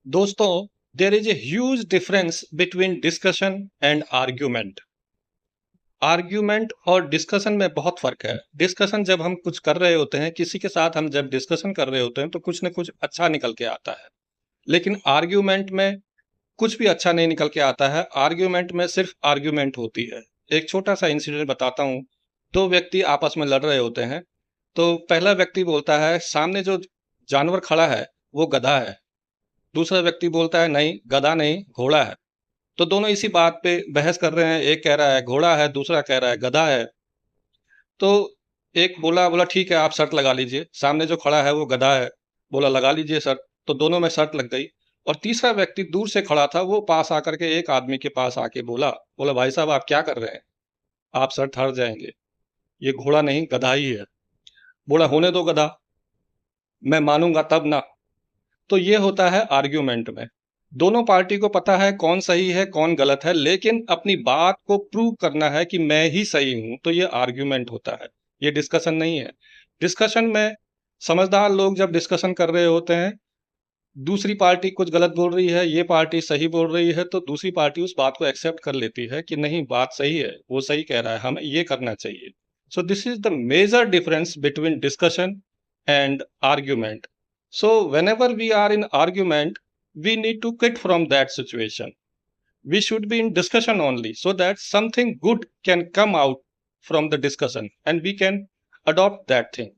दोस्तों, there is a huge difference between discussion and argument. Argument और discussion में बहुत फर्क है। डिस्कशन जब हम कुछ कर रहे होते हैं, किसी के साथ हम जब डिस्कशन कर रहे होते हैं तो कुछ न कुछ अच्छा निकल के आता है। लेकिन आर्ग्यूमेंट में कुछ भी अच्छा नहीं निकल के आता है। आर्ग्यूमेंट में सिर्फ आर्ग्यूमेंट होती है। एक छोटा सा इंसिडेंट बताता हूँ। दो व्यक्ति आपस में लड़ रहे होते हैं। तो पहला व्यक्ति बोलता है, सामने जो जानवर खड़ा है वो गधा है। दूसरा व्यक्ति बोलता है, नहीं गधा नहीं, घोड़ा है। तो दोनों इसी बात पे बहस कर रहे हैं। एक कह रहा है घोड़ा है, दूसरा कह रहा है गधा है। तो एक बोला बोला ठीक है, आप शर्त लगा लीजिए। सामने जो खड़ा है वो गधा है, बोला लगा लीजिए शर्त। तो दोनों में शर्त लग गई। और तीसरा व्यक्ति दूर से खड़ा था, वो पास आकर के एक आदमी के पास आके बोला बोला भाई साहब, आप क्या कर रहे हैं? आप शर्त हार जाएंगे, ये घोड़ा नहीं गधा ही है। बोला होने दो गधा, मैं मानूंगा तब ना। तो ये होता है आर्ग्यूमेंट में। दोनों पार्टी को पता है कौन सही है कौन गलत है, लेकिन अपनी बात को प्रूव करना है कि मैं ही सही हूं। तो ये आर्ग्यूमेंट होता है, ये डिस्कशन नहीं है। डिस्कशन में समझदार लोग जब डिस्कशन कर रहे होते हैं, दूसरी पार्टी कुछ गलत बोल रही है, ये पार्टी सही बोल रही है, तो दूसरी पार्टी उस बात को एक्सेप्ट कर लेती है कि नहीं बात सही है, वो सही कह रहा है, हमें ये करना चाहिए। So this is the major difference between discussion and argument. So whenever we are in argument, we need to quit from that situation. We should be in discussion only so that something good can come out from the discussion and we can adopt that thing.